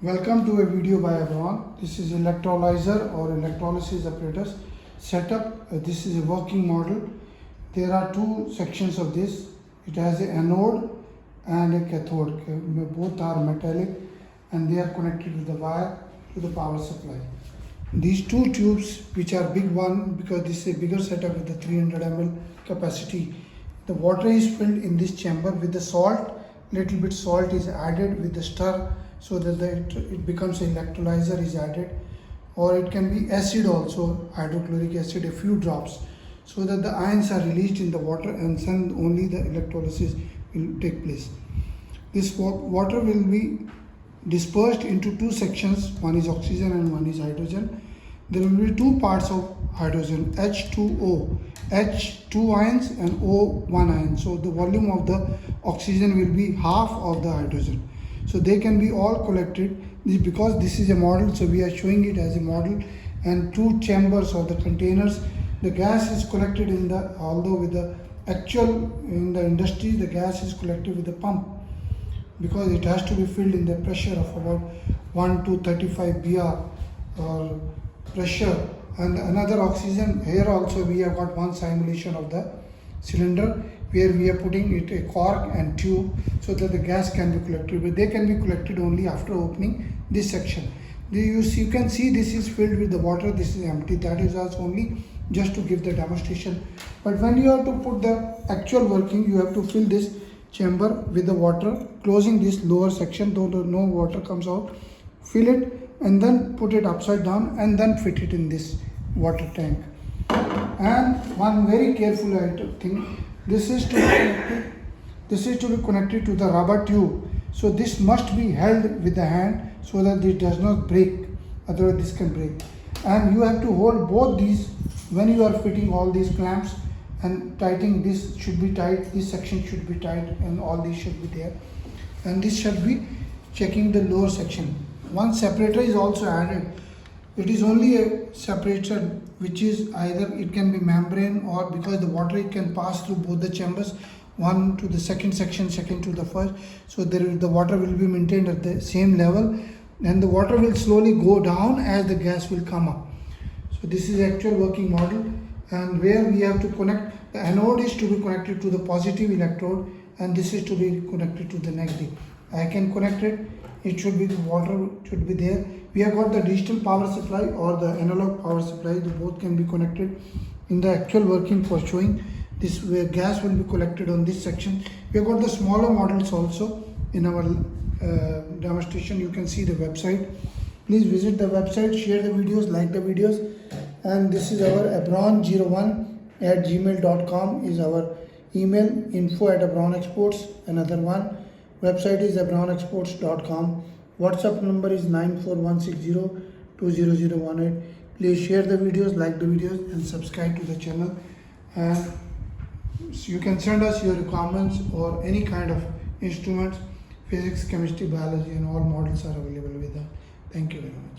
Welcome to a video by Abron. This is electrolyzer or electrolysis apparatus setup. This is a working model. There are two sections of this. It has an anode and a cathode. Both are metallic and they are connected with the wire to the power supply. These two tubes, which are big one because this is a bigger setup with the 300 ml capacity. The water is filled in this chamber with the salt. Little bit salt is added with the stir so that it becomes an electrolyzer is added, or it can be acid also, hydrochloric acid, a few drops, so that the ions are released in the water and then only the electrolysis will take place. This water will be dispersed into two sections, one is oxygen and one is hydrogen. There will be two parts of hydrogen, H2O, H 2 ions and O 1 ion. So the volume of the oxygen will be half of the hydrogen. So they can be all collected. Because this is a model, so we are showing it as a model, and two chambers or the containers. The gas is collected in the, although with the actual in the industry the gas is collected with the pump, because it has to be filled in the pressure of about 1 to 35 BR or pressure. And another oxygen, here also we have got one simulation of the cylinder where we are putting it a cork and tube so that the gas can be collected, but they can be collected only after opening this section. You can see this is filled with the water, this is empty. That is also only just to give the demonstration. But when you have to put the actual working, you have to fill this chamber with the water, closing this lower section though no water comes out, fill it and then put it upside down and then fit it in this water tank. And one very careful thing, this is to be connected to the rubber tube. So this must be held with the hand so that it does not break, otherwise this can break. And you have to hold both these when you are fitting all these clamps, and tightening this should be tight, this section should be tight, and all these should be there. And this should be checking the lower section. One separator is also added. It is only a separator which is either it can be membrane, or because the water it can pass through both the chambers, one to the second section, second to the first. So the water will be maintained at the same level, and the water will slowly go down as the gas will come up. So this is the actual working model, and where we have to connect, the anode is to be connected to the positive electrode and this is to be connected to the negative. I can connect it, it should be, the water should be there. We have got the digital power supply or the analog power supply, the both can be connected in the actual working for showing. This where gas will be collected on this section. We have got the smaller models also in our demonstration. You can see the website. Please visit the website, share the videos, like the videos. And this is our abron01@gmail.com is our email, info@abronexports, another one. Website is abronexports.com. WhatsApp number is 94160-20018. Please share the videos, like the videos and subscribe to the channel. And you can send us your requirements or any kind of instruments, physics, chemistry, biology, and all models are available with us. Thank you very much.